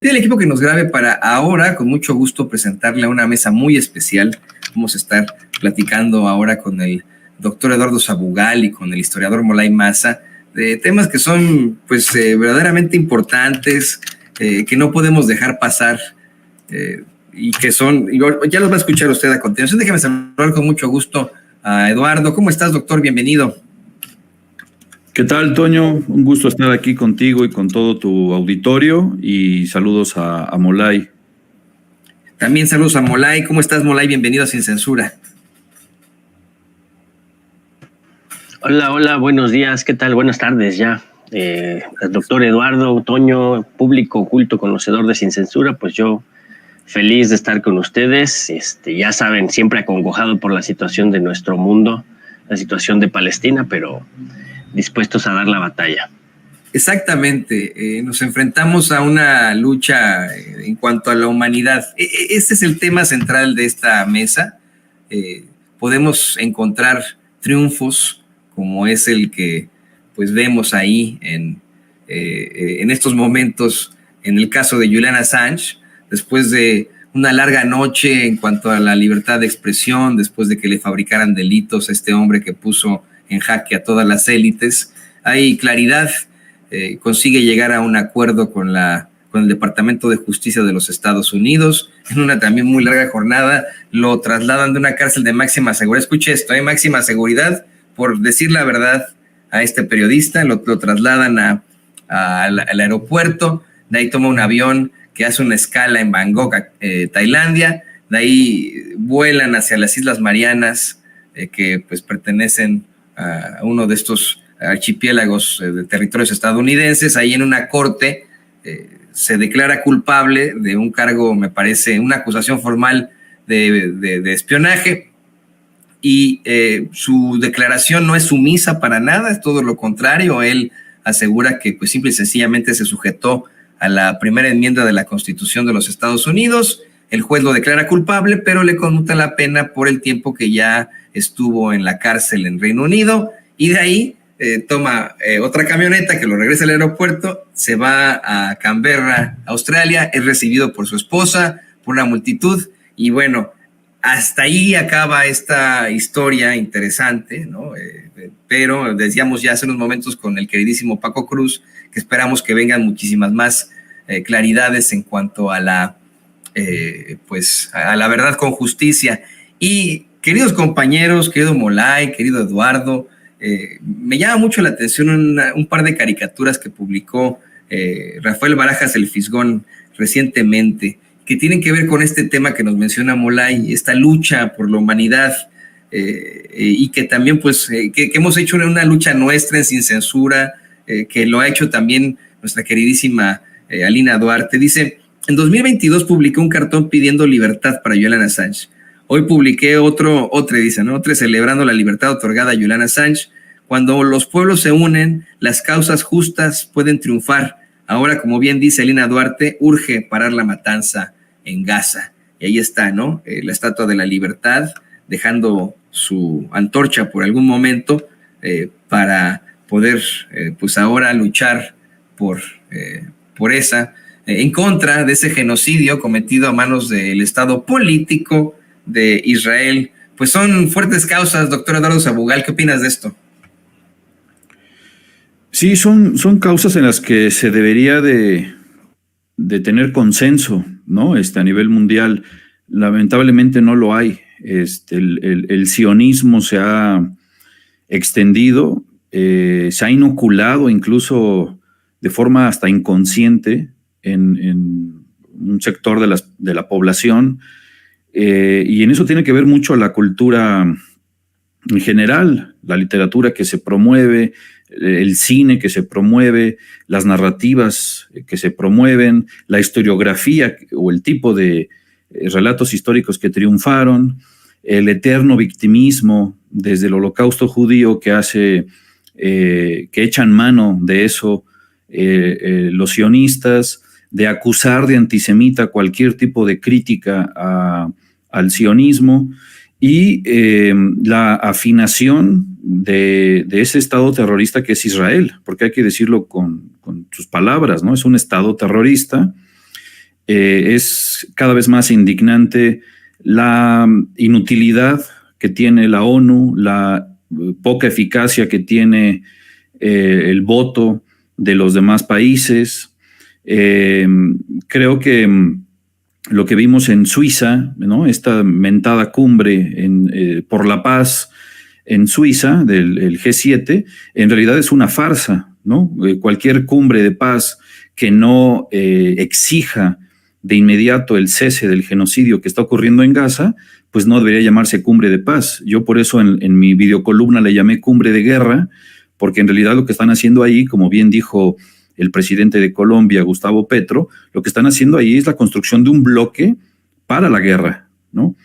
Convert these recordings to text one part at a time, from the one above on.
El equipo que nos grabe para ahora, con mucho gusto presentarle a una mesa muy especial. Vamos a estar platicando ahora con el doctor Eduardo Sabugal y con el historiador Molay Maza de temas que son pues verdaderamente importantes, que no podemos dejar pasar y que son, ya los va a escuchar usted a continuación. Déjeme saludar con mucho gusto a Eduardo. ¿Cómo estás, doctor? Bienvenido. ¿Qué tal, Toño? Un gusto estar aquí contigo y con todo tu auditorio, y saludos a Molay. También saludos a Molay. ¿Cómo estás, Molay? Bienvenido a Sin Censura. Hola, buenos días, ¿qué tal? Buenas tardes ya. El doctor Eduardo, Toño, público culto conocedor de Sin Censura, pues yo feliz de estar con ustedes. Ya saben, siempre acongojado por la situación de nuestro mundo, la situación de Palestina, pero dispuestos a dar la batalla. Exactamente, nos enfrentamos a una lucha en cuanto a la humanidad. Este es el tema central de esta mesa. Podemos encontrar triunfos como es el que pues vemos ahí en estos momentos en el caso de Julian Assange, después de una larga noche en cuanto a la libertad de expresión, después de que le fabricaran delitos a este hombre que puso en jaque a todas las élites. Hay claridad, consigue llegar a un acuerdo con el Departamento de Justicia de los Estados Unidos. En una también muy larga jornada lo trasladan de una cárcel de máxima seguridad. Escuche esto, máxima seguridad por decir la verdad a este periodista. Lo trasladan al aeropuerto, de ahí toma un avión que hace una escala en Bangkok, Tailandia. De ahí vuelan hacia las Islas Marianas, que pues pertenecen a uno de estos archipiélagos de territorios estadounidenses. Ahí en una corte se declara culpable de un cargo, me parece, una acusación formal de espionaje, y su declaración no es sumisa para nada, es todo lo contrario. Él asegura que pues simple y sencillamente se sujetó a la primera enmienda de la Constitución de los Estados Unidos. El juez lo declara culpable, pero le conmuta la pena por el tiempo que ya estuvo en la cárcel en Reino Unido, y de ahí toma otra camioneta que lo regresa al aeropuerto, se va a Canberra, Australia, es recibido por su esposa, por una multitud, y bueno, hasta ahí acaba esta historia interesante, ¿no? Pero decíamos ya hace unos momentos con el queridísimo Paco Cruz que esperamos que vengan muchísimas más claridades en cuanto a la pues a la verdad con justicia. Y queridos compañeros, querido Molay, querido Eduardo, me llama mucho la atención un par de caricaturas que publicó Rafael Barajas el Fisgón recientemente, que tienen que ver con este tema que nos menciona Molay, esta lucha por la humanidad, y que también pues que hemos hecho una lucha nuestra en Sin Censura, que lo ha hecho también nuestra queridísima Alina Duarte. Dice: en 2022 publiqué un cartón pidiendo libertad para Julian Assange. Hoy publiqué otro celebrando la libertad otorgada a Julian Assange. Cuando los pueblos se unen, las causas justas pueden triunfar. Ahora, como bien dice Alina Duarte, urge parar la matanza en Gaza. Y ahí está, ¿no? La Estatua de la Libertad, dejando su antorcha por algún momento para poder, pues ahora luchar por esa, en contra de ese genocidio cometido a manos del Estado político de Israel. Pues son fuertes causas, doctor Eduardo Sabugal. ¿Qué opinas de esto? Sí, son causas en las que se debería de tener consenso, ¿no? A nivel mundial. Lamentablemente no lo hay. El sionismo se ha extendido, se ha inoculado incluso de forma hasta inconsciente en un sector de la población, y en eso tiene que ver mucho la cultura en general, la literatura que se promueve, el cine que se promueve, las narrativas que se promueven, la historiografía o el tipo de relatos históricos que triunfaron, el eterno victimismo desde el Holocausto judío que echan mano de eso los sionistas, de acusar de antisemita cualquier tipo de crítica al sionismo, y la afinación de ese Estado terrorista que es Israel, porque hay que decirlo con sus palabras, ¿no? Es un Estado terrorista Es cada vez más indignante la inutilidad que tiene la ONU, la poca eficacia que tiene el voto de los demás países. Creo que lo que vimos en Suiza, ¿no? Esta mentada cumbre por la paz en Suiza, del G7, en realidad es una farsa, ¿no? Cualquier cumbre de paz que no exija de inmediato el cese del genocidio que está ocurriendo en Gaza, pues no debería llamarse cumbre de paz. Yo por eso en mi videocolumna le llamé cumbre de guerra, porque en realidad lo que están haciendo ahí, como bien dijo el presidente de Colombia, Gustavo Petro, lo que están haciendo ahí es la construcción de un bloque para la guerra, ¿no?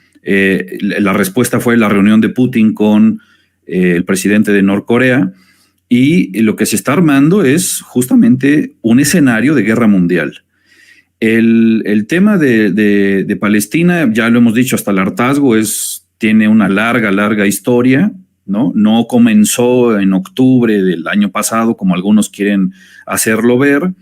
La respuesta fue la reunión de Putin con el presidente de Norcorea, y lo que se está armando es justamente un escenario de guerra mundial. El tema de Palestina, ya lo hemos dicho hasta el hartazgo, tiene una larga historia, ¿no? No comenzó en octubre del año pasado, como algunos quieren hacerlo ver.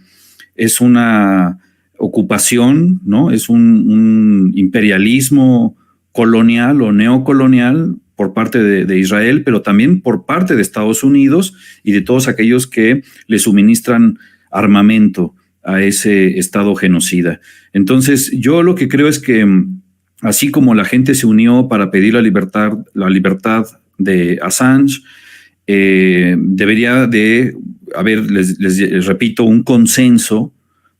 Es una ocupación, ¿no? Es un imperialismo colonial o neocolonial por parte de Israel, pero también por parte de Estados Unidos y de todos aquellos que le suministran armamento a ese Estado genocida. Entonces, yo lo que creo es que así como la gente se unió para pedir la libertad de Assange, debería de haber, les repito, un consenso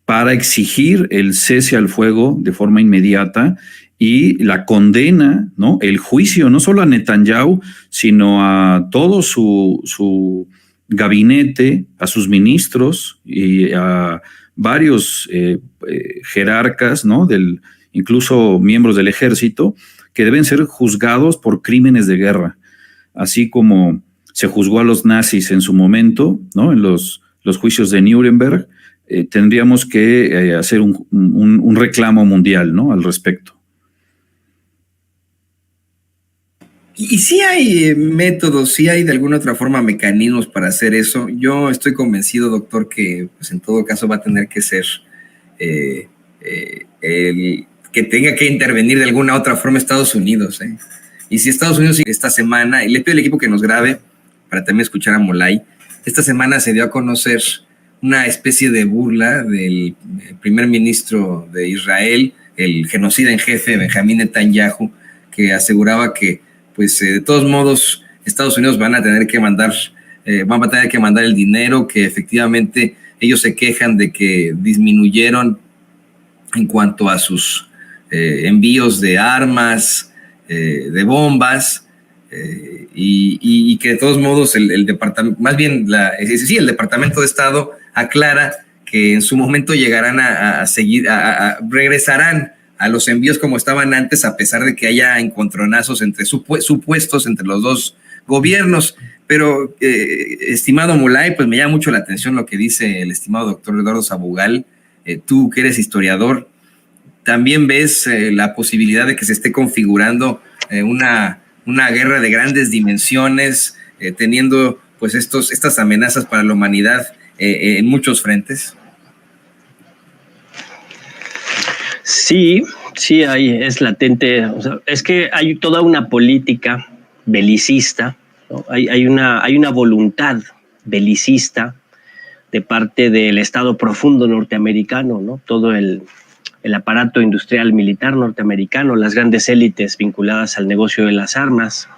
para exigir el cese al fuego de forma inmediata y la condena, ¿no? El juicio, no solo a Netanyahu, sino a todo su gabinete, a sus ministros y a varios jerarcas, ¿no? Incluso miembros del ejército, que deben ser juzgados por crímenes de guerra, así como se juzgó a los nazis en su momento, ¿no? En los juicios de Nuremberg. Tendríamos que hacer un reclamo mundial, ¿no? Al respecto. Y sí hay métodos, sí hay de alguna otra forma mecanismos para hacer eso. Yo estoy convencido, doctor, que pues en todo caso va a tener que ser el que tenga que intervenir de alguna otra forma Estados Unidos. Y si Estados Unidos esta semana, y le pido al equipo que nos grabe para también escuchar a Molay, esta semana se dio a conocer una especie de burla del primer ministro de Israel, el genocida en jefe, Benjamín Netanyahu, que aseguraba que pues de todos modos Estados Unidos van a tener que mandar el dinero, que efectivamente ellos se quejan de que disminuyeron en cuanto a sus envíos de armas, de bombas, y que de todos modos el departamento, más bien el Departamento de Estado aclara que en su momento llegarán a regresarán a los envíos como estaban antes, a pesar de que haya encontronazos entre supuestos entre los dos gobiernos. Pero, estimado Molay, pues me llama mucho la atención lo que dice el estimado doctor Eduardo Sabugal. Tú, que eres historiador, ¿también ves la posibilidad de que se esté configurando una guerra de grandes dimensiones, teniendo pues estas amenazas para la humanidad en muchos frentes? Sí, es latente. O sea, es que hay toda una política belicista, ¿no? Hay una voluntad belicista de parte del Estado profundo norteamericano, ¿no? Todo el aparato industrial militar norteamericano, las grandes élites vinculadas al negocio de las armas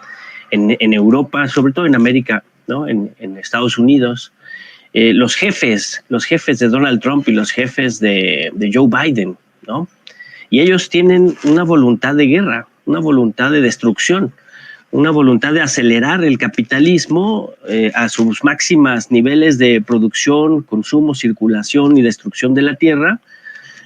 en Europa, sobre todo en América, ¿no? En Estados Unidos. Los jefes de Donald Trump y los jefes de Joe Biden, ¿no? Y ellos tienen una voluntad de guerra, una voluntad de destrucción, una voluntad de acelerar el capitalismo a sus máximas niveles de producción, consumo, circulación y destrucción de la tierra,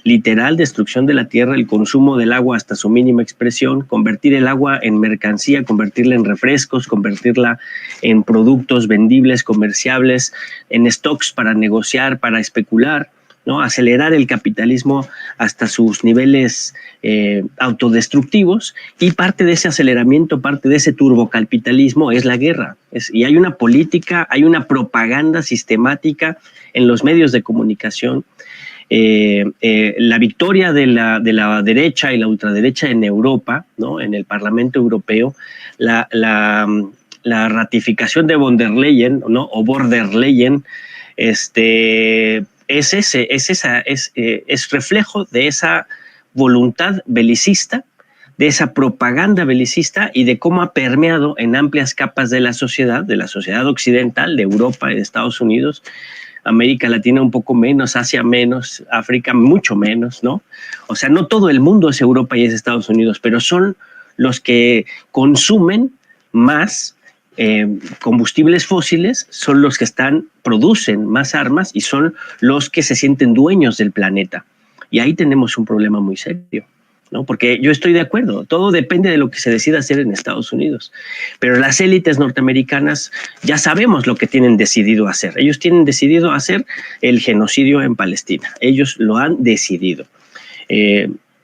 literal destrucción de la tierra, el consumo del agua hasta su mínima expresión, convertir el agua en mercancía, convertirla en refrescos, convertirla en productos vendibles, comerciables, en stocks para negociar, para especular, ¿no? Acelerar el capitalismo hasta sus niveles autodestructivos, y parte de ese aceleramiento, parte de ese turbocapitalismo es la guerra. Y hay una política, hay una propaganda sistemática en los medios de comunicación, la victoria de la derecha y la ultraderecha en Europa, ¿no? En el Parlamento Europeo, la ratificación de von der Leyen, ¿no? O Borderleyen, es reflejo de esa voluntad belicista, de esa propaganda belicista y de cómo ha permeado en amplias capas de la sociedad occidental, de Europa y de Estados Unidos, América Latina un poco menos, Asia menos, África mucho menos, ¿no? O sea, no todo el mundo es Europa y es Estados Unidos, pero son los que consumen más combustibles fósiles, son los que producen más armas y son los que se sienten dueños del planeta. Y ahí tenemos un problema muy serio, ¿no? Porque yo estoy de acuerdo, todo depende de lo que se decida hacer en Estados Unidos, pero las élites norteamericanas ya sabemos lo que tienen decidido hacer. Ellos tienen decidido hacer el genocidio en Palestina, ellos lo han decidido.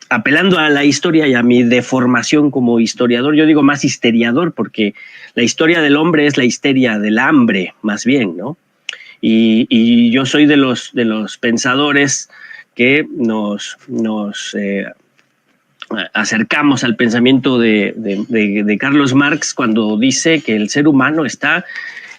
Apelando a la historia y a mi deformación como historiador, yo digo más histeriador, porque la historia del hombre es la histeria del hambre, más bien, ¿no? Y yo soy de los pensadores que nos acercamos al pensamiento de Carlos Marx cuando dice que el ser humano está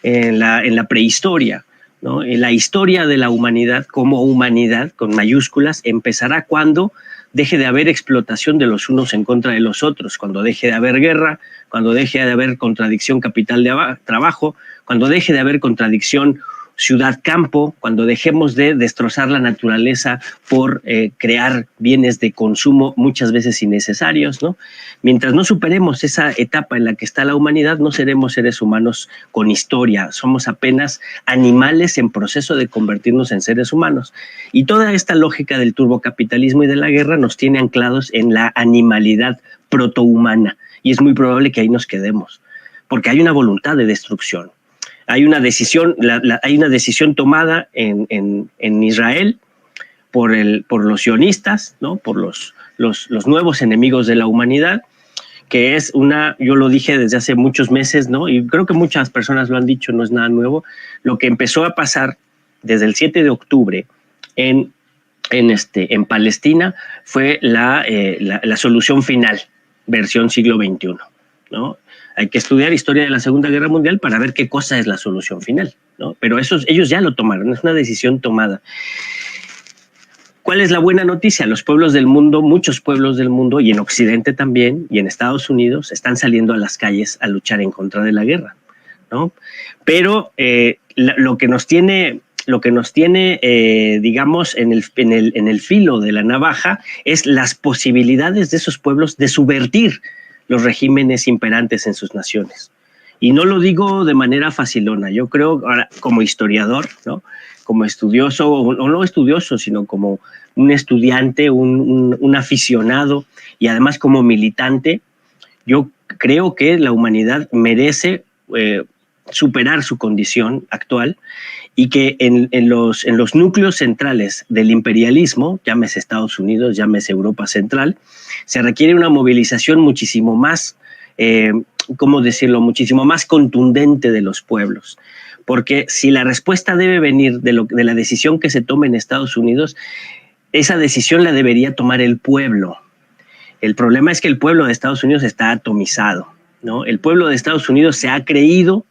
en la prehistoria, ¿no? En la historia de la humanidad como humanidad, con mayúsculas, empezará cuando deje de haber explotación de los unos en contra de los otros, cuando deje de haber guerra, cuando deje de haber contradicción capital-trabajo, cuando deje de haber contradicción ciudad-campo, cuando dejemos de destrozar la naturaleza por crear bienes de consumo muchas veces innecesarios, ¿no? Mientras no superemos esa etapa en la que está la humanidad, no seremos seres humanos con historia, somos apenas animales en proceso de convertirnos en seres humanos. Y toda esta lógica del turbocapitalismo y de la guerra nos tiene anclados en la animalidad protohumana, y es muy probable que ahí nos quedemos, porque hay una voluntad de destrucción. Hay una decisión, hay una decisión tomada en Israel por los sionistas, ¿no? Por los nuevos enemigos de la humanidad, que es yo lo dije desde hace muchos meses, ¿no? Y creo que muchas personas lo han dicho, no es nada nuevo. Lo que empezó a pasar desde el 7 de octubre en Palestina fue la solución final, versión siglo XXI, ¿no? Hay que estudiar historia de la Segunda Guerra Mundial para ver qué cosa es la solución final, ¿no? Pero ellos ya lo tomaron, es una decisión tomada. ¿Cuál es la buena noticia? Los pueblos del mundo, muchos pueblos del mundo, y en Occidente también, y en Estados Unidos, están saliendo a las calles a luchar en contra de la guerra, ¿no? Pero lo que nos tiene, digamos, en el filo de la navaja es las posibilidades de esos pueblos de subvertir los regímenes imperantes en sus naciones. Y no lo digo de manera facilona, yo creo, ahora, como historiador, ¿no? Como estudioso, o no estudioso, sino como un estudiante, un aficionado, y además como militante, yo creo que la humanidad merece superar su condición actual, y que en los núcleos centrales del imperialismo, llámese Estados Unidos, llámese Europa Central, se requiere una movilización muchísimo más, ¿cómo decirlo?, muchísimo más contundente de los pueblos. Porque si la respuesta debe venir de la decisión que se tome en Estados Unidos, esa decisión la debería tomar el pueblo. El problema es que el pueblo de Estados Unidos está atomizado, ¿no? El pueblo de Estados Unidos se ha creído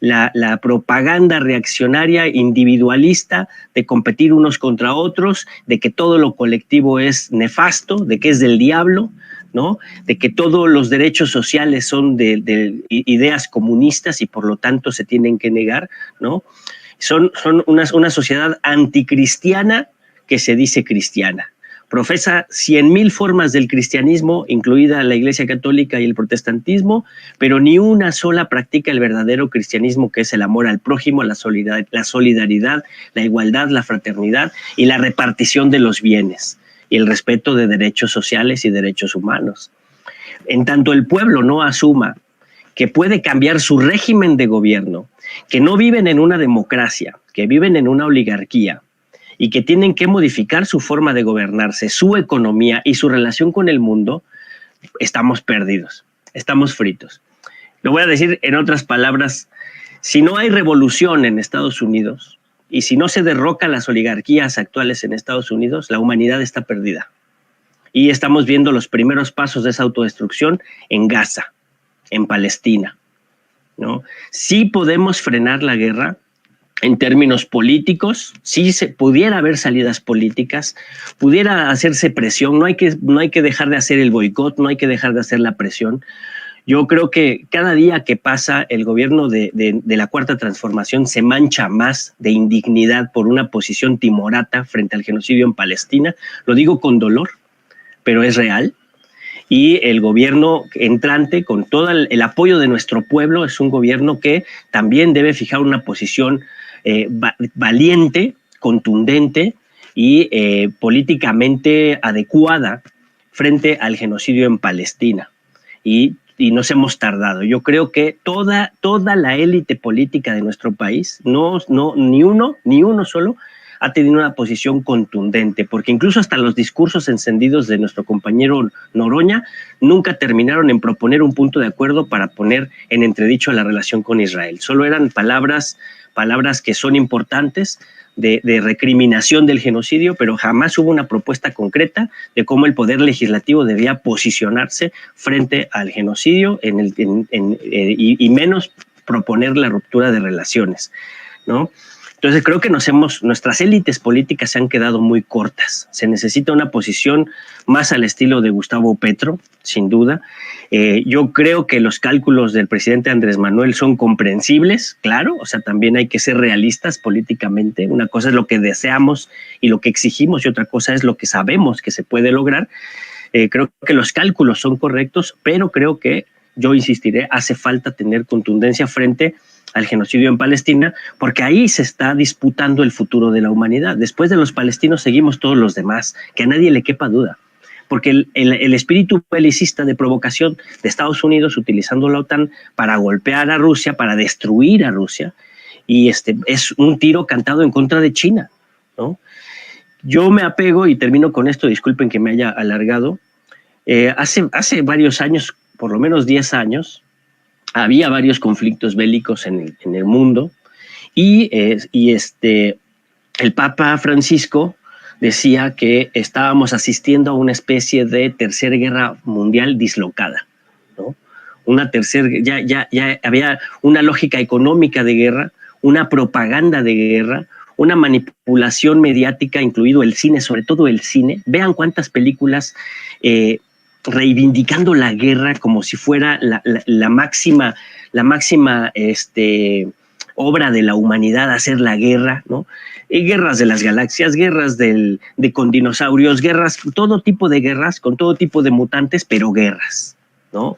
la propaganda reaccionaria individualista de competir unos contra otros, de que todo lo colectivo es nefasto, de que es del diablo, ¿no? De que todos los derechos sociales son de ideas comunistas y por lo tanto se tienen que negar, ¿no? Son una sociedad anticristiana que se dice cristiana. Profesa 100,000 formas del cristianismo, incluida la Iglesia Católica y el protestantismo, pero ni una sola practica el verdadero cristianismo, que es el amor al prójimo, la solidaridad, la igualdad, la fraternidad y la repartición de los bienes y el respeto de derechos sociales y derechos humanos. En tanto el pueblo no asuma que puede cambiar su régimen de gobierno, que no viven en una democracia, que viven en una oligarquía, y que tienen que modificar su forma de gobernarse, su economía y su relación con el mundo, estamos perdidos, estamos fritos. Lo voy a decir en otras palabras: si no hay revolución en Estados Unidos, Y si no se derrocan las oligarquías actuales en Estados Unidos, la humanidad está perdida. Y estamos viendo los primeros pasos de esa autodestrucción en Gaza, en Palestina, ¿no? Sí podemos frenar la guerra en términos políticos, sí pudiera haber salidas políticas, pudiera hacerse presión, no hay que dejar de hacer el boicot, no hay que dejar de hacer la presión. Yo creo que cada día que pasa el gobierno de la Cuarta Transformación se mancha más de indignidad por una posición timorata frente al genocidio en Palestina. Lo digo con dolor, pero es real. Y el gobierno entrante, con todo el apoyo de nuestro pueblo, es un gobierno que también debe fijar una posición valiente, contundente y políticamente adecuada frente al genocidio en Palestina. Y nos hemos tardado. Yo creo que toda la élite política de nuestro país, ni uno solo, ha tenido una posición contundente, porque incluso hasta los discursos encendidos de nuestro compañero Noroña nunca terminaron en proponer un punto de acuerdo para poner en entredicho la relación con Israel. Solo eran palabras que son importantes de recriminación del genocidio, pero jamás hubo una propuesta concreta de cómo el Poder Legislativo debía posicionarse frente al genocidio y menos proponer la ruptura de relaciones, ¿no? Entonces creo que nuestras élites políticas se han quedado muy cortas. Se necesita una posición más al estilo de Gustavo Petro, sin duda. Yo creo que los cálculos del presidente Andrés Manuel son comprensibles, claro, o sea, también hay que ser realistas políticamente. Una cosa es lo que deseamos y lo que exigimos y otra cosa es lo que sabemos que se puede lograr. Creo que los cálculos son correctos, pero creo que, yo insistiré, hace falta tener contundencia frente al genocidio en Palestina, porque ahí se está disputando el futuro de la humanidad. Después de los palestinos seguimos todos los demás, que a nadie le quepa duda, porque el espíritu belicista de provocación de Estados Unidos utilizando la OTAN para golpear a Rusia, para destruir a Rusia, y es un tiro cantado en contra de China, ¿no? Yo me apego, y termino con esto, disculpen que me haya alargado, hace varios años, por lo menos 10 años, había varios conflictos bélicos en el mundo y el Papa Francisco decía que estábamos asistiendo a una especie de tercera guerra mundial dislocada, ¿no? Ya había una lógica económica de guerra, una propaganda de guerra, una manipulación mediática, incluido el cine, sobre todo el cine. Vean cuántas películas reivindicando la guerra como si fuera la máxima obra de la humanidad, hacer la guerra, ¿no? Guerras de las galaxias, guerras con dinosaurios, guerras, todo tipo de guerras, con todo tipo de mutantes, pero guerras, ¿no?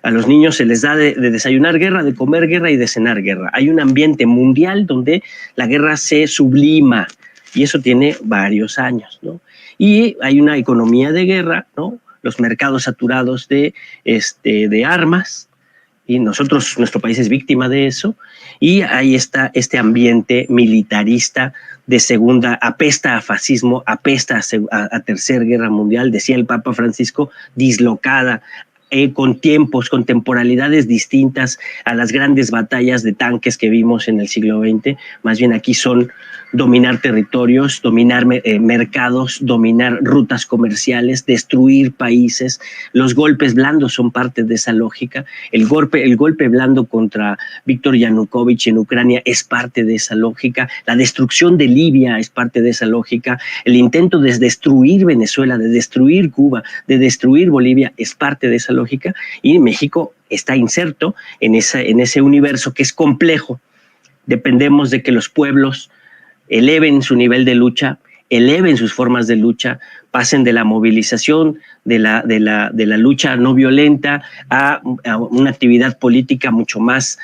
A los niños se les da de desayunar guerra, de comer guerra y de cenar guerra. Hay un ambiente mundial donde la guerra se sublima, y eso tiene varios años, ¿no? Y hay una economía de guerra, ¿no? Los mercados saturados de armas, y nuestro país es víctima de eso, y ahí está este ambiente militarista de segunda, apesta a fascismo, apesta a tercera guerra mundial, decía el Papa Francisco, dislocada, con temporalidades distintas a las grandes batallas de tanques que vimos en el siglo XX. Más bien aquí son dominar territorios, dominar mercados, dominar rutas comerciales, destruir países. Los golpes blandos son parte de esa lógica. El golpe blando contra Víctor Yanukovych en Ucrania es parte de esa lógica. La destrucción de Libia es parte de esa lógica. El intento de destruir Venezuela, de destruir Cuba, de destruir Bolivia es parte de esa lógica. Y México está inserto en ese universo que es complejo. Dependemos de que los pueblos eleven su nivel de lucha, eleven sus formas de lucha, pasen de la movilización, de la lucha no violenta a una actividad política mucho más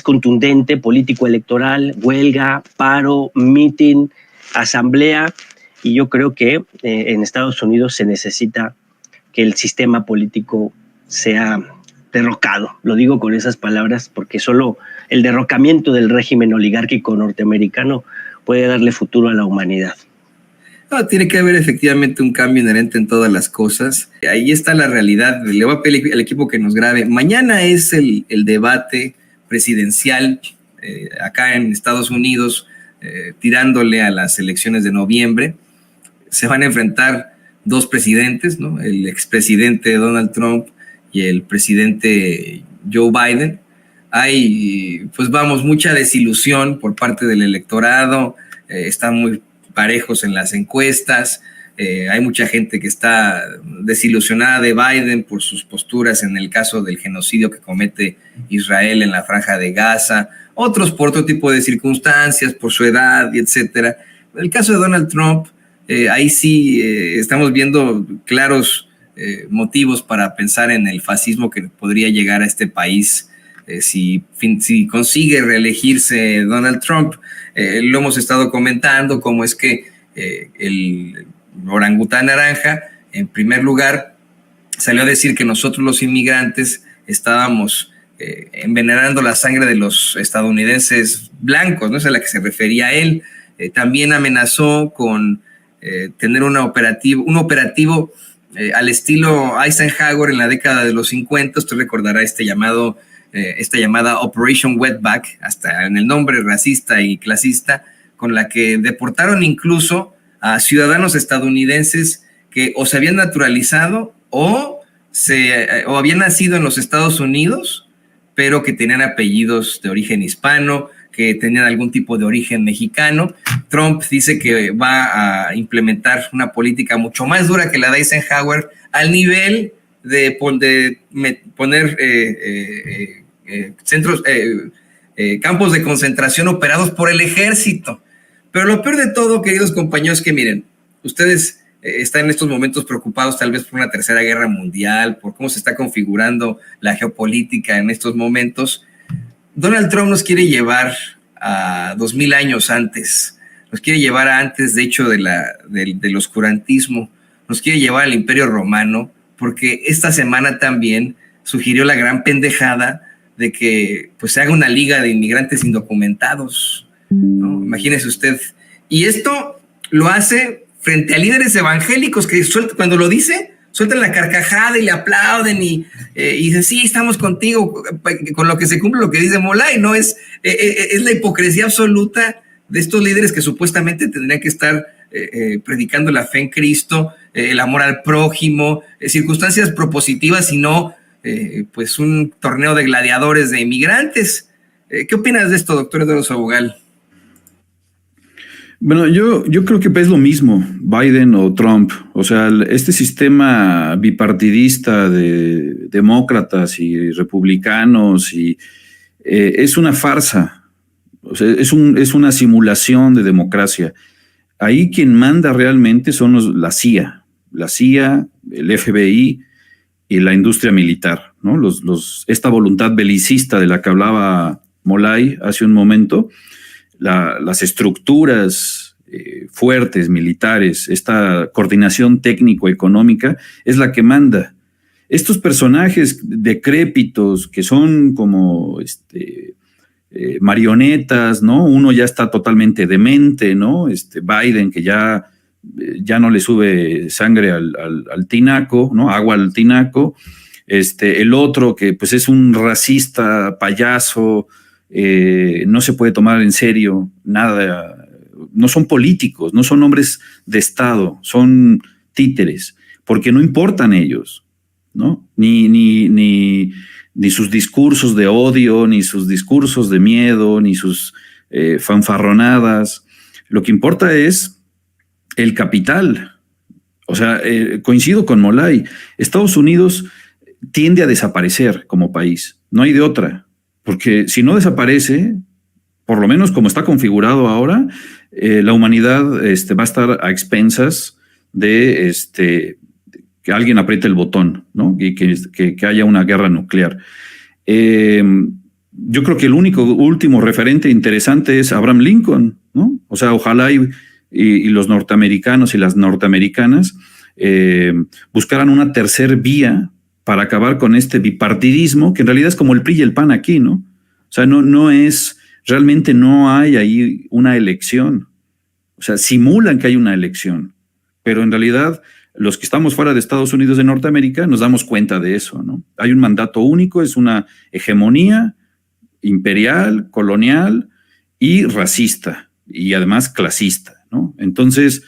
contundente, político-electoral, huelga, paro, meeting, asamblea. Y yo creo que en Estados Unidos se necesita que el sistema político sea derrocado. Lo digo con esas palabras porque solo el derrocamiento del régimen oligárquico norteamericano puede darle futuro a la humanidad. No, tiene que haber efectivamente un cambio inherente en todas las cosas. Ahí está la realidad. Le voy a pedir al equipo que nos grabe. Mañana es el debate presidencial acá en Estados Unidos tirándole a las elecciones de noviembre. Se van a enfrentar dos presidentes, ¿no? El expresidente Donald Trump y el presidente Joe Biden. Hay, pues vamos, mucha desilusión por parte del electorado, están muy parejos en las encuestas, hay mucha gente que está desilusionada de Biden por sus posturas en el caso del genocidio que comete Israel en la Franja de Gaza, otros por otro tipo de circunstancias, por su edad, y etcétera. En el caso de Donald Trump, ahí sí estamos viendo claros motivos para pensar en el fascismo que podría llegar a este país si consigue reelegirse Donald Trump. Lo hemos estado comentando, cómo es que el orangután naranja, en primer lugar, salió a decir que nosotros los inmigrantes estábamos envenenando la sangre de los estadounidenses blancos, ¿no? Es a la que se refería él. También amenazó con tener un operativo al estilo Eisenhower en la década de los 50. Usted recordará esta llamada Operation Wetback, hasta en el nombre racista y clasista, con la que deportaron incluso a ciudadanos estadounidenses que o se habían naturalizado o habían nacido en los Estados Unidos, pero que tenían apellidos de origen hispano, que tenían algún tipo de origen mexicano. Trump dice que va a implementar una política mucho más dura que la de Eisenhower, al nivel de poner campos de concentración operados por el ejército. Pero lo peor de todo, queridos compañeros, que miren, ustedes están en estos momentos preocupados tal vez por una tercera guerra mundial, por cómo se está configurando la geopolítica en estos momentos. Donald Trump nos quiere llevar a 2000 años antes, nos quiere llevar a antes, de hecho, del oscurantismo, nos quiere llevar al Imperio Romano, porque esta semana también sugirió la gran pendejada de que pues, se haga una liga de inmigrantes indocumentados, ¿no? Imagínese usted. Y esto lo hace frente a líderes evangélicos que cuando lo dice, sueltan la carcajada y le aplauden y dicen, sí, estamos contigo, con lo que se cumple lo que dice Molay, ¿no? Es la hipocresía absoluta de estos líderes que supuestamente tendrían que estar predicando la fe en Cristo, el amor al prójimo, circunstancias propositivas y no pues un torneo de gladiadores de inmigrantes. ¿Qué opinas de esto, doctor Eduardo Sabogal? Bueno, yo creo que es lo mismo, Biden o Trump. O sea, este sistema bipartidista de demócratas y republicanos es una farsa. O sea, es una simulación de democracia. Ahí quien manda realmente son la CIA, el FBI y la industria militar, ¿no? Esta voluntad belicista de la que hablaba Molay hace un momento. Las estructuras fuertes, militares, esta coordinación técnico-económica es la que manda. Estos personajes decrépitos que son como marionetas, ¿no? Uno ya está totalmente demente, ¿no? Biden, que ya no le sube sangre al tinaco, ¿no? Agua al tinaco. El otro que pues es un racista payaso, no se puede tomar en serio nada, no son políticos, no son hombres de Estado, son títeres, porque no importan ellos, ¿no? Ni sus discursos de odio, ni sus discursos de miedo, ni sus fanfarronadas. Lo que importa es el capital. O sea, coincido con Molay, Estados Unidos tiende a desaparecer como país, no hay de otra. Porque si no desaparece, por lo menos como está configurado ahora, la humanidad va a estar a expensas de que alguien apriete el botón, ¿no? Y que haya una guerra nuclear. Yo creo que el último referente interesante es Abraham Lincoln, ¿no? O sea, ojalá y los norteamericanos y las norteamericanas buscaran una tercer vía para acabar con este bipartidismo, que en realidad es como el PRI y el PAN aquí, ¿no? O sea, realmente no hay ahí una elección. O sea, simulan que hay una elección, pero en realidad los que estamos fuera de Estados Unidos de Norteamérica nos damos cuenta de eso, ¿no? Hay un mandato único, es una hegemonía imperial, colonial y racista, y además clasista, ¿no? Entonces,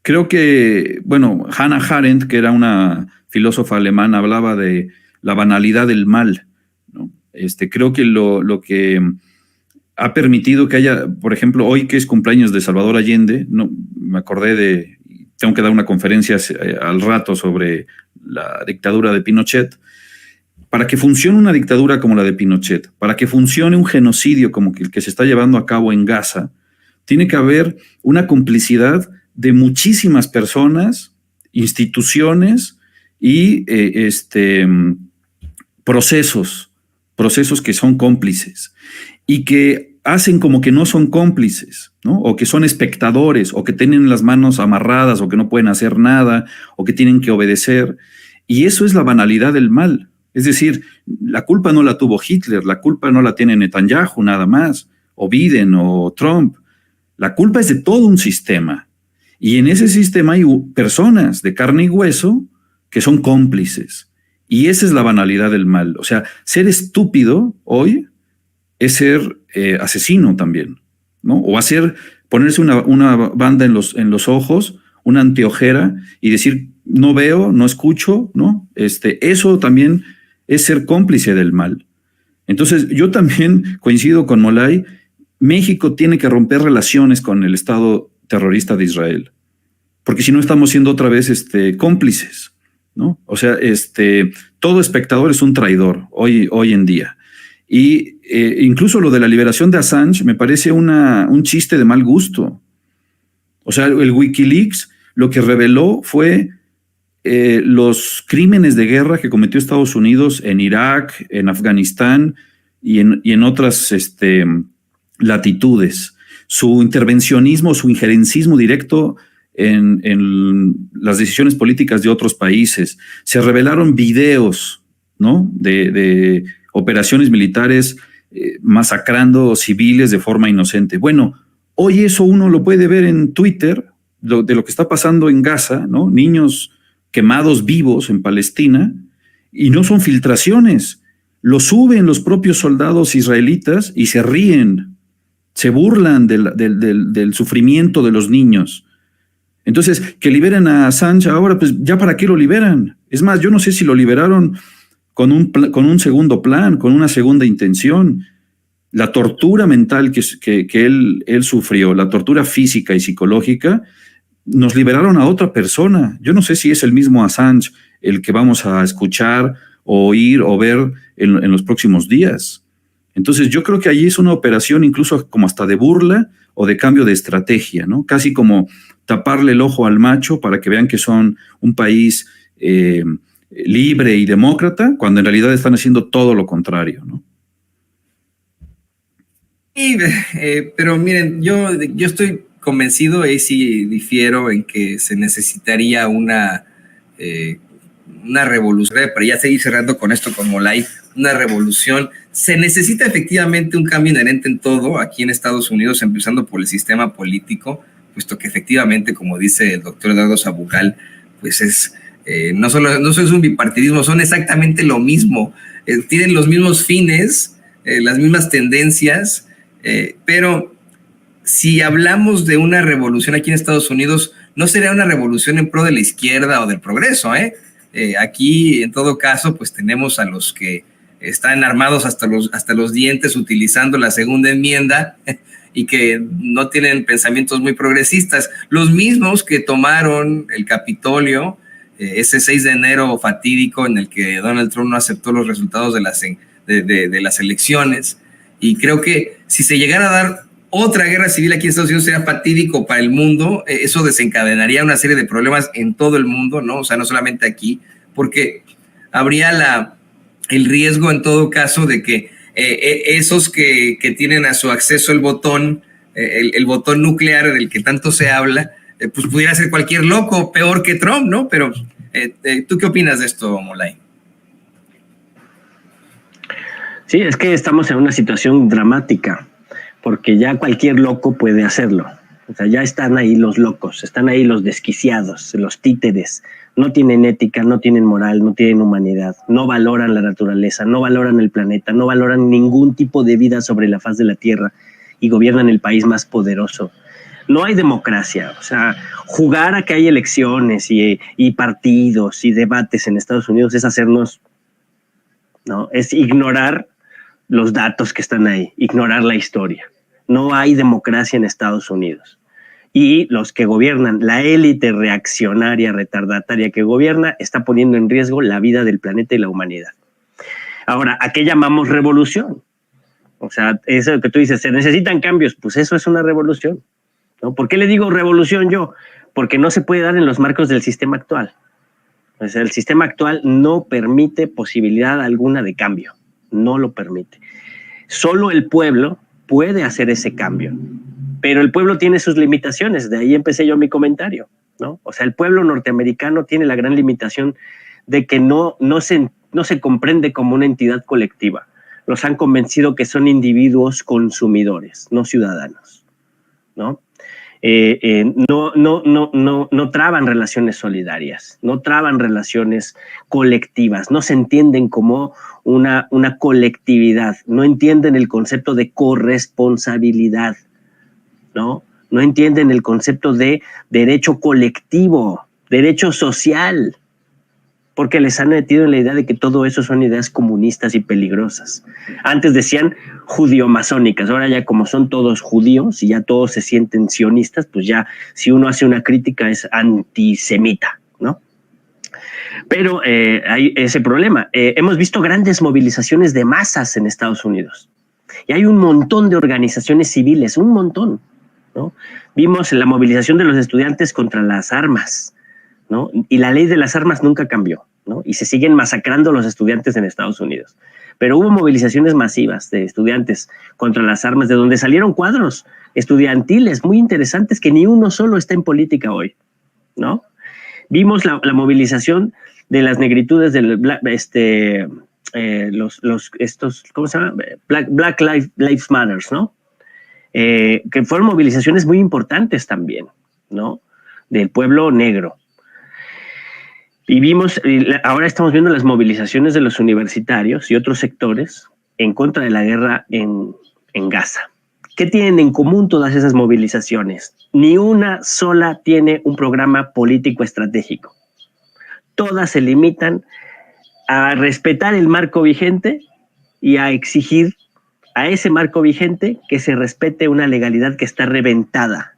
creo que, bueno, Hannah Arendt, que era una filósofa alemana, hablaba de la banalidad del mal, ¿no? Creo que lo que ha permitido que haya, por ejemplo, hoy que es cumpleaños de Salvador Allende, no, me acordé tengo que dar una conferencia al rato sobre la dictadura de Pinochet. Para que funcione una dictadura como la de Pinochet, para que funcione un genocidio como el que se está llevando a cabo en Gaza, tiene que haber una complicidad de muchísimas personas, instituciones y procesos que son cómplices y que hacen como que no son cómplices, ¿no? O que son espectadores, o que tienen las manos amarradas, o que no pueden hacer nada, o que tienen que obedecer. Y eso es la banalidad del mal. Es decir, la culpa no la tuvo Hitler, la culpa no la tiene Netanyahu nada más, o Biden, o Trump. La culpa es de todo un sistema. Y en ese sistema hay personas de carne y hueso que son cómplices. Y esa es la banalidad del mal. O sea, ser estúpido hoy es ser asesino también, ¿no? O ponerse una banda en los ojos, una anteojera, y decir, no veo, no escucho, ¿no? Eso también es ser cómplice del mal. Entonces, yo también coincido con Molay. México tiene que romper relaciones con el Estado terrorista de Israel, porque si no estamos siendo otra vez cómplices, ¿no? O sea, todo espectador es un traidor hoy en día. Y incluso lo de la liberación de Assange me parece un chiste de mal gusto. O sea, el Wikileaks lo que reveló fue los crímenes de guerra que cometió Estados Unidos en Irak, en Afganistán y en otras latitudes. Su intervencionismo, su injerencismo directo en las decisiones políticas de otros países. Se revelaron videos, ¿no? de operaciones militares masacrando civiles de forma inocente. Bueno, hoy eso uno lo puede ver en Twitter, de lo que está pasando en Gaza, ¿no? Niños quemados vivos en Palestina, y no son filtraciones. Lo suben los propios soldados israelitas y se ríen, se burlan del sufrimiento de los niños. Entonces, que liberen a Assange ahora, pues ya para qué lo liberan. Es más, yo no sé si lo liberaron con un segundo plan, con una segunda intención. La tortura mental que él sufrió, la tortura física y psicológica, nos liberaron a otra persona. Yo no sé si es el mismo Assange el que vamos a escuchar, o oír o ver en los próximos días. Entonces yo creo que allí es una operación incluso como hasta de burla o de cambio de estrategia, ¿no? Casi como taparle el ojo al macho para que vean que son un país libre y demócrata, cuando en realidad están haciendo todo lo contrario, ¿no? Sí, pero miren, yo estoy convencido, y sí difiero en que se necesitaría una revolución, para ya seguir cerrando con esto con Molay, una revolución. Se necesita efectivamente un cambio inherente en todo aquí en Estados Unidos, empezando por el sistema político, puesto que efectivamente, como dice el doctor Eduardo Sabugal, pues no solo es un bipartidismo, son exactamente lo mismo, tienen los mismos fines, las mismas tendencias, pero si hablamos de una revolución aquí en Estados Unidos, no sería una revolución en pro de la izquierda o del progreso, aquí, en todo caso, pues tenemos a los que están armados hasta los dientes utilizando la segunda enmienda y que no tienen pensamientos muy progresistas. Los mismos que tomaron el Capitolio, ese 6 de enero fatídico en el que Donald Trump no aceptó los resultados de las elecciones. Y creo que si se llegara a dar otra guerra civil aquí en Estados Unidos, sería fatídico para el mundo. Eso desencadenaría una serie de problemas en todo el mundo, ¿no? O sea, no solamente aquí, porque habría el riesgo en todo caso de que esos que tienen a su acceso el botón nuclear del que tanto se habla, pues pudiera ser cualquier loco, peor que Trump, ¿no? Pero ¿tú qué opinas de esto, Molay? Sí, es que estamos en una situación dramática, porque ya cualquier loco puede hacerlo. O sea, ya están ahí los locos, están ahí los desquiciados, los títeres. No tienen ética, no tienen moral, no tienen humanidad, no valoran la naturaleza, no valoran el planeta, no valoran ningún tipo de vida sobre la faz de la Tierra. y gobiernan el país más poderoso. No hay democracia. O sea, jugar a que hay elecciones y partidos y debates en Estados Unidos es hacernos, ¿no? Es ignorar los datos que están ahí, ignorar la historia. No hay democracia en Estados Unidos. Y los que gobiernan, la élite reaccionaria, retardataria que gobierna, está poniendo en riesgo la vida del planeta y la humanidad. Ahora, ¿a qué llamamos revolución? O sea, eso que tú dices, ¿se necesitan cambios? Pues eso es una revolución, ¿no? ¿Por qué le digo revolución yo? Porque no se puede dar en los marcos del sistema actual. O sea, el sistema actual no permite posibilidad alguna de cambio. No lo permite. Solo el pueblo puede hacer ese cambio. Pero el pueblo tiene sus limitaciones, de ahí empecé yo mi comentario, ¿no? O sea, el pueblo norteamericano tiene la gran limitación de que no se comprende como una entidad colectiva. Los han convencido que son individuos consumidores, no ciudadanos, ¿no? No traban relaciones solidarias, no traban relaciones colectivas, no se entienden como una colectividad, no entienden el concepto de corresponsabilidad, ¿no? No entienden el concepto de derecho colectivo, derecho social, porque les han metido en la idea de que todo eso son ideas comunistas y peligrosas. Antes decían judío-masónicas, ahora ya como son todos judíos y ya todos se sienten sionistas, pues ya si uno hace una crítica es antisemita, ¿no? Pero hay ese problema. Hemos visto grandes movilizaciones de masas en Estados Unidos y hay un montón de organizaciones civiles, un montón, ¿no? Vimos la movilización de los estudiantes contra las armas, ¿no? Y la ley de las armas nunca cambió, ¿no? Y se siguen masacrando los estudiantes en Estados Unidos. Pero hubo movilizaciones masivas de estudiantes contra las armas, de donde salieron cuadros estudiantiles muy interesantes que ni uno solo está en política hoy, ¿no? Vimos la movilización de las negritudes del ¿cómo se llama? Black Lives Matter, ¿no? Que fueron movilizaciones muy importantes también, ¿no? Del pueblo negro. Y vimos, ahora estamos viendo las movilizaciones de los universitarios y otros sectores en contra de la guerra en Gaza. ¿Qué tienen en común todas esas movilizaciones? Ni una sola tiene un programa político estratégico. Todas se limitan a respetar el marco vigente y a exigir a ese marco vigente que se respete una legalidad que está reventada.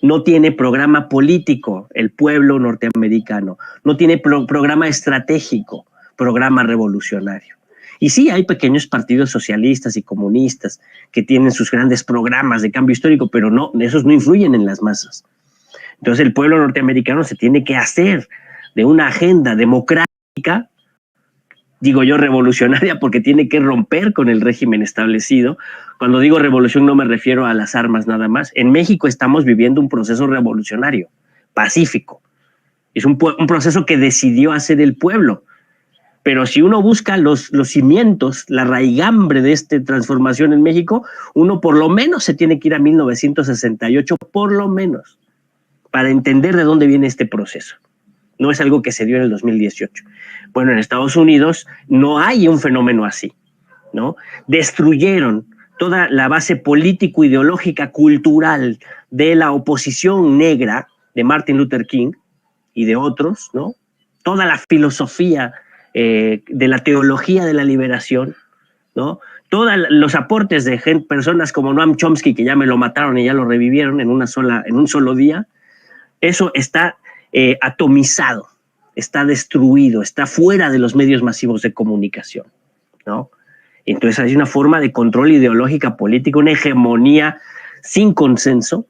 No tiene programa político el pueblo norteamericano, no tiene programa estratégico, programa revolucionario. Y sí, hay pequeños partidos socialistas y comunistas que tienen sus grandes programas de cambio histórico, pero no, esos no influyen en las masas. Entonces el pueblo norteamericano se tiene que hacer de una agenda democrática, digo yo revolucionaria, porque tiene que romper con el régimen establecido. Cuando digo revolución no me refiero a las armas nada más. En México estamos viviendo un proceso revolucionario, pacífico. Es un proceso que decidió hacer el pueblo. Pero si uno busca los cimientos, la raigambre de esta transformación en México, uno por lo menos se tiene que ir a 1968, por lo menos, para entender de dónde viene este proceso. No es algo que se dio en el 2018. Bueno, en Estados Unidos no hay un fenómeno así, ¿no? Destruyeron toda la base político-ideológica, cultural de la oposición negra de Martin Luther King y de otros, ¿no? Toda la filosofía de la teología de la liberación, ¿no? Todos los aportes de personas como Noam Chomsky, que ya me lo mataron y ya lo revivieron en un solo día, eso está atomizado, está destruido, está fuera de los medios masivos de comunicación, ¿no? Entonces hay una forma de control ideológica política, una hegemonía sin consenso,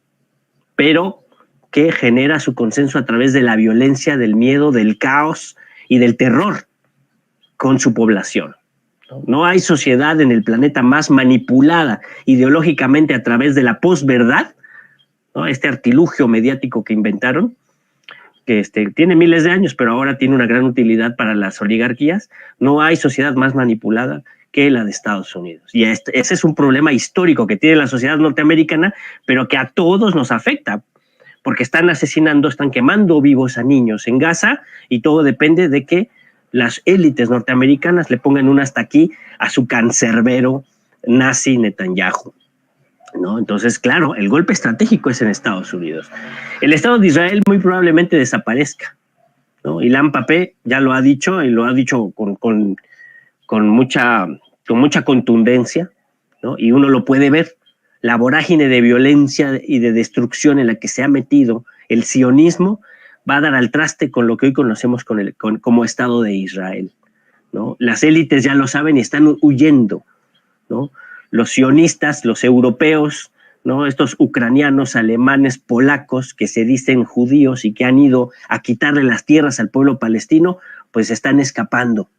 pero que genera su consenso a través de la violencia, del miedo, del caos y del terror con su población. No hay sociedad en el planeta más manipulada ideológicamente a través de la posverdad, ¿no? Este artilugio mediático que inventaron, que tiene miles de años, pero ahora tiene una gran utilidad para las oligarquías. No hay sociedad más manipulada que la de Estados Unidos. Y ese es un problema histórico que tiene la sociedad norteamericana, pero que a todos nos afecta, porque están asesinando, están quemando vivos a niños en Gaza, y todo depende de que las élites norteamericanas le pongan un hasta aquí a su cancerbero nazi Netanyahu. ¿no? Entonces, claro, el golpe estratégico es en Estados Unidos. El Estado de Israel muy probablemente desaparezca, ¿no? Ilan Pappé ya lo ha dicho, y lo ha dicho con mucha contundencia, ¿no? Y uno lo puede ver, la vorágine de violencia y de destrucción en la que se ha metido el sionismo va a dar al traste con lo que hoy conocemos como Estado de Israel, ¿no? Las élites ya lo saben y están huyendo, ¿no? Los sionistas, los europeos, ¿no? Estos ucranianos, alemanes, polacos que se dicen judíos y que han ido a quitarle las tierras al pueblo palestino, pues están escapando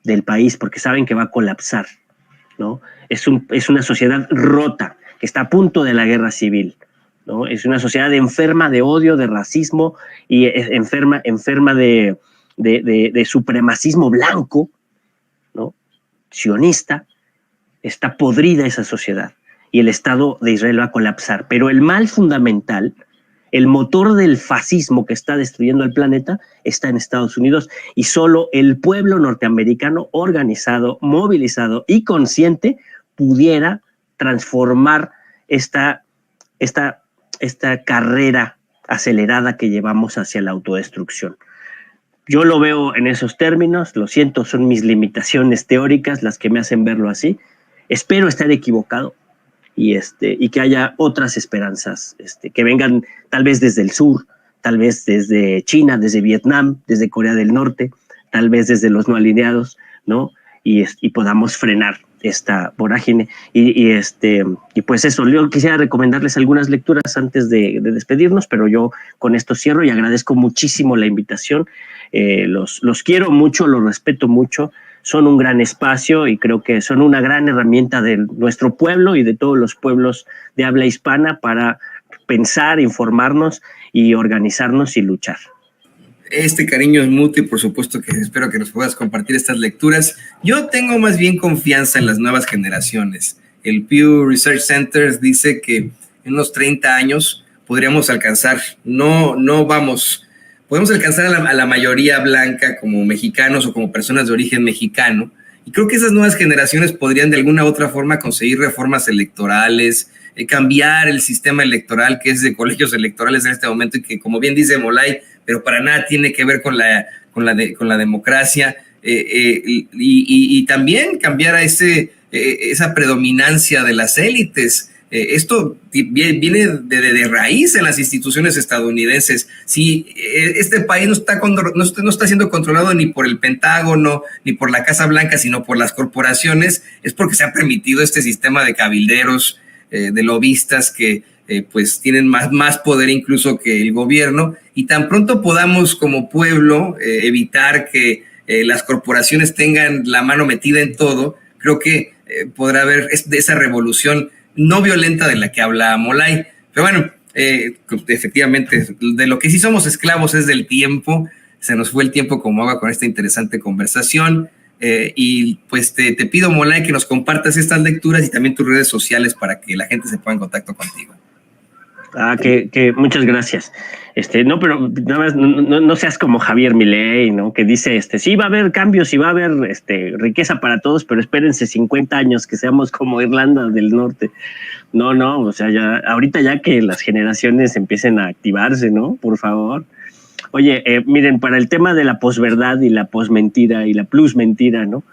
del país porque saben que va a colapsar, ¿no? Es una sociedad rota que está a punto de la guerra civil, ¿no? Es una sociedad enferma de odio, de racismo y enferma de supremacismo blanco, ¿no? Sionista. Está podrida esa sociedad y el Estado de Israel va a colapsar. Pero el mal fundamental, el motor del fascismo que está destruyendo el planeta, está en Estados Unidos y solo el pueblo norteamericano organizado, movilizado y consciente pudiera transformar esta carrera acelerada que llevamos hacia la autodestrucción. Yo lo veo en esos términos, lo siento, son mis limitaciones teóricas las que me hacen verlo así. Espero estar equivocado y que haya otras esperanzas que vengan tal vez desde el sur, tal vez desde China, desde Vietnam, desde Corea del Norte, tal vez desde los no alineados, ¿no? Y podamos frenar esta vorágine. Y pues eso, yo quisiera recomendarles algunas lecturas antes de despedirnos, pero yo con esto cierro y agradezco muchísimo la invitación. Los quiero mucho, los respeto mucho. Son un gran espacio y creo que son una gran herramienta de nuestro pueblo y de todos los pueblos de habla hispana para pensar, informarnos y organizarnos y luchar. Este cariño es mutuo y por supuesto que espero que nos puedas compartir estas lecturas. Yo tengo más bien confianza en las nuevas generaciones. El Pew Research Center dice que en unos 30 años podríamos alcanzar, podemos alcanzar a la mayoría blanca como mexicanos o como personas de origen mexicano. Y creo que esas nuevas generaciones podrían de alguna u otra forma conseguir reformas electorales, cambiar el sistema electoral que es de colegios electorales en este momento y que, como bien dice Molay, pero para nada tiene que ver con la democracia, y también cambiar a esa predominancia de las élites. Esto viene de raíz en las instituciones estadounidenses. Si este país no está siendo controlado ni por el Pentágono ni por la Casa Blanca, sino por las corporaciones, es porque se ha permitido este sistema de cabilderos, de lobistas que pues tienen más poder incluso que el gobierno, y tan pronto podamos como pueblo evitar que las corporaciones tengan la mano metida en todo, creo que podrá haber esa revolución no violenta de la que habla Molay. Pero bueno, efectivamente, de lo que sí somos esclavos es del tiempo. Se nos fue el tiempo como agua con esta interesante conversación. Y pues te pido, Molay, que nos compartas estas lecturas y también tus redes sociales para que la gente se ponga en contacto contigo. Que muchas gracias. No, pero nada más no seas como Javier Milei, ¿no? Que dice, sí va a haber cambios y va a haber riqueza para todos, pero espérense 50 años que seamos como Irlanda del Norte. No, o sea, ahorita ya que las generaciones empiecen a activarse, ¿no? Por favor. Oye, miren, para el tema de la posverdad y la posmentira y la plusmentira, ¿no?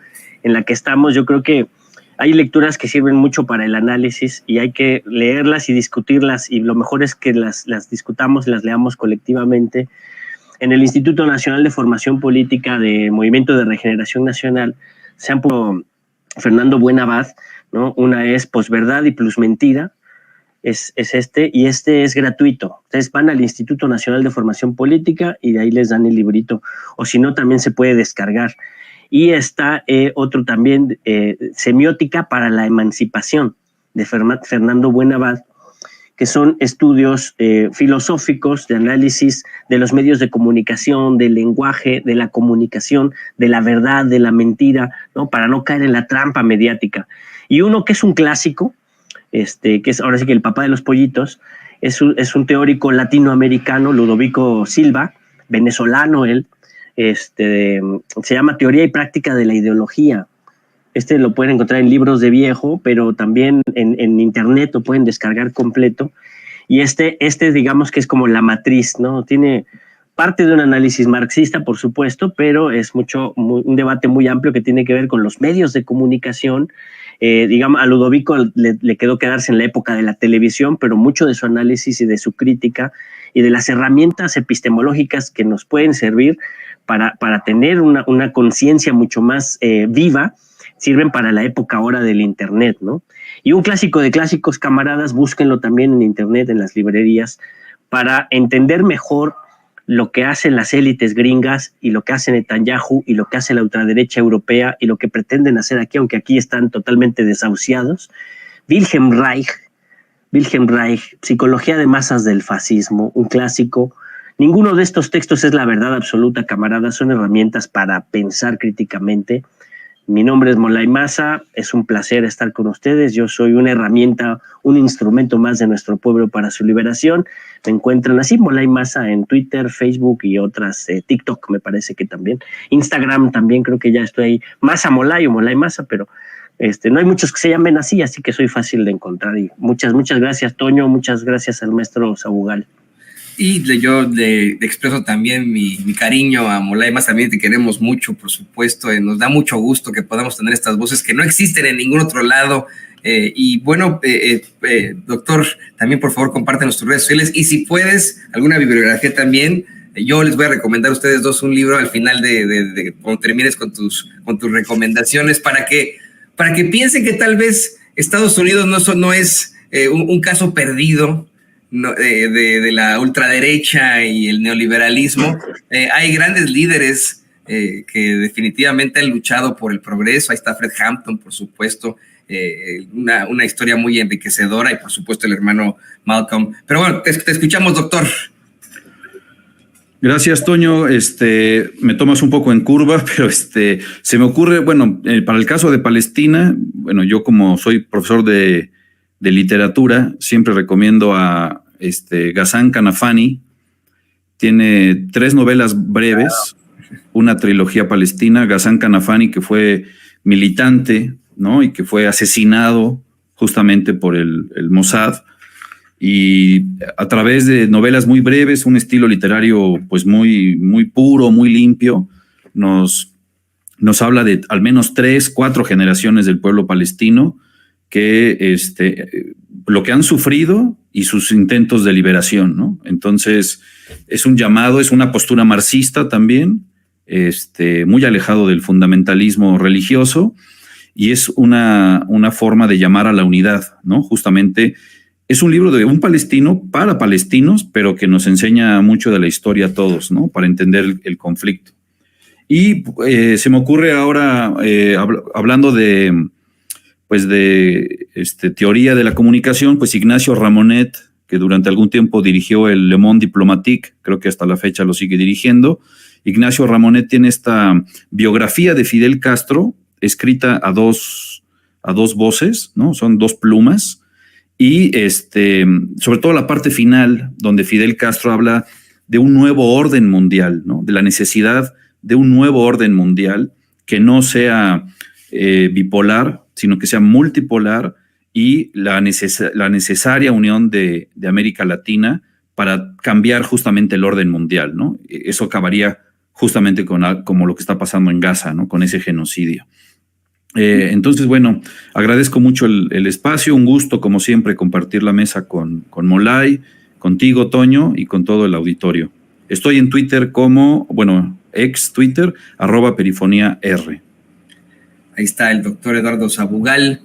En la que estamos, yo creo que hay lecturas que sirven mucho para el análisis y hay que leerlas y discutirlas, y lo mejor es que las discutamos, las leamos colectivamente. En el Instituto Nacional de Formación Política de Movimiento de Regeneración Nacional se han puesto Fernando Buenabad, ¿no? Una es Posverdad y Plusmentira, y es gratuito. Ustedes van al Instituto Nacional de Formación Política y de ahí les dan el librito, o si no también se puede descargar. Y está otro también, Semiótica para la Emancipación, de Fernando Buenabad, que son estudios filosóficos de análisis de los medios de comunicación, del lenguaje, de la comunicación, de la verdad, de la mentira, ¿no? Para no caer en la trampa mediática. Y uno que es un clásico, que es ahora sí que el papá de los pollitos, es un teórico latinoamericano, Ludovico Silva, venezolano él, se llama Teoría y Práctica de la Ideología. Lo pueden encontrar en libros de viejo, pero también en internet lo pueden descargar completo. Y digamos que es como la matriz, ¿no? Tiene parte de un análisis marxista, por supuesto, pero es un debate muy amplio que tiene que ver con los medios de comunicación. Digamos, a Ludovico le quedó quedarse en la época de la televisión, pero mucho de su análisis y de su crítica y de las herramientas epistemológicas que nos pueden servir para tener una conciencia mucho más viva, sirven para la época ahora del internet, ¿no? Y un clásico de clásicos, camaradas, búsquenlo también en internet, en las librerías, para entender mejor lo que hacen las élites gringas y lo que hace Netanyahu y lo que hace la ultraderecha europea y lo que pretenden hacer aquí, aunque aquí están totalmente desahuciados. Wilhelm Reich, Psicología de masas del fascismo, un clásico. Ninguno de estos textos es la verdad absoluta, camaradas, son herramientas para pensar críticamente. Mi nombre es Molay Massa, es un placer estar con ustedes. Yo soy una herramienta, un instrumento más de nuestro pueblo para su liberación. Me encuentran así, Molay Massa, en Twitter, Facebook y otras, TikTok me parece que también. Instagram también creo que ya estoy ahí. Massa Molay o Molay Massa, pero no hay muchos que se llamen así que soy fácil de encontrar. Y muchas gracias, Toño, muchas gracias al maestro Sabugal. Y yo le expreso también mi cariño a Molay Massa, también te queremos mucho, por supuesto, nos da mucho gusto que podamos tener estas voces que no existen en ningún otro lado. Y bueno, doctor, también por favor compártenos tus redes sociales y si puedes, alguna bibliografía también. Yo les voy a recomendar a ustedes dos un libro al final de cuando termines con tus recomendaciones para que piensen que tal vez Estados Unidos no es un caso perdido, no, de la ultraderecha y el neoliberalismo. Hay grandes líderes que definitivamente han luchado por el progreso. Ahí está Fred Hampton, por supuesto, una historia muy enriquecedora, y por supuesto el hermano Malcolm. Pero bueno, te escuchamos, doctor. Gracias, Toño. Me tomas un poco en curva, pero se me ocurre, bueno, para el caso de Palestina, bueno, yo como soy profesor de literatura, siempre recomiendo a Ghassan Kanafani. Tiene 3 novelas breves, una trilogía palestina. Ghassan Kanafani, que fue militante, ¿no? Y que fue asesinado justamente por el Mossad. Y a través de novelas muy breves, un estilo literario pues muy puro, muy limpio, nos habla de al menos 3-4 generaciones del pueblo palestino que lo que han sufrido y sus intentos de liberación, ¿no? Entonces es un llamado, es una postura marxista también, muy alejado del fundamentalismo religioso, y es una forma de llamar a la unidad, ¿no? Justamente es un libro de un palestino para palestinos, pero que nos enseña mucho de la historia a todos, ¿no? Para entender el conflicto. Y se me ocurre ahora, hablando de teoría de la comunicación, pues Ignacio Ramonet, que durante algún tiempo dirigió el Le Monde Diplomatique, creo que hasta la fecha lo sigue dirigiendo. Ignacio Ramonet tiene esta biografía de Fidel Castro, escrita a dos voces, ¿no? Son 2 plumas. Y sobre todo la parte final, donde Fidel Castro habla de un nuevo orden mundial, ¿no? De la necesidad de un nuevo orden mundial que no sea bipolar, sino que sea multipolar, y la necesaria unión de América Latina para cambiar justamente el orden mundial, ¿no? Eso acabaría justamente como lo que está pasando en Gaza, ¿no? Con ese genocidio. Entonces, bueno, agradezco mucho el espacio, un gusto como siempre compartir la mesa con Molay, contigo, Toño, y con todo el auditorio. Estoy en Twitter ex Twitter, @perifonia_r. Ahí está el doctor Eduardo Sabugal,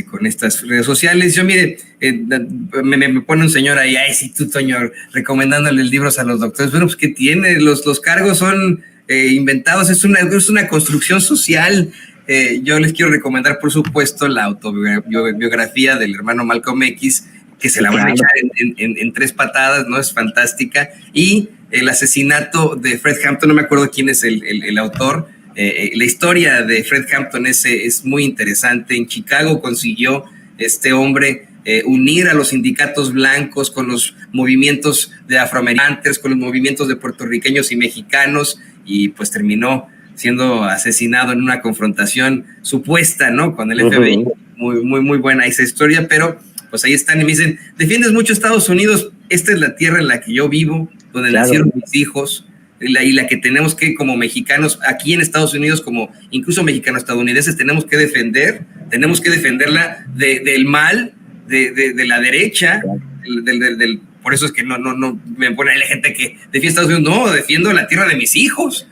con estas redes sociales. Yo, mire, me pone un señor ahí, sí, tú, Toño, recomendándole libros a los doctores. Bueno, pues, ¿qué tiene? Los cargos son inventados, es una construcción social. Yo les quiero recomendar, por supuesto, la autobiografía del hermano Malcolm X, que se la van a echar en 3 patadas, ¿no? Es fantástica. Y el asesinato de Fred Hampton, no me acuerdo quién es el autor. La historia de Fred Hampton es muy interesante. En Chicago consiguió este hombre unir a los sindicatos blancos con los movimientos de afroamericanos, con los movimientos de puertorriqueños y mexicanos, y pues terminó siendo asesinado en una confrontación supuesta, ¿no? Con el FBI. Muy buena esa historia, pero pues ahí están y me dicen, defiendes mucho Estados Unidos, esta es la tierra en la que yo vivo, donde nacieron mis hijos, y la que tenemos que, como mexicanos, aquí en Estados Unidos, como incluso mexicanos-estadounidenses, tenemos que defenderla del mal, de la derecha, por eso es que no me pone la gente que defiende Estados Unidos, no, defiendo la tierra de mis hijos,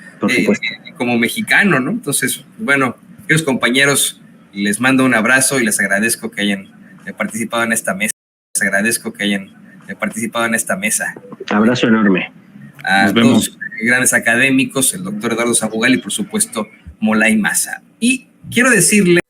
como mexicano, ¿no? Entonces, bueno, queridos compañeros, les mando un abrazo y les agradezco que hayan participado en esta mesa. Abrazo enorme. A todos los grandes académicos, el doctor Eduardo Zabugal y por supuesto Molay Maza. Y quiero decirle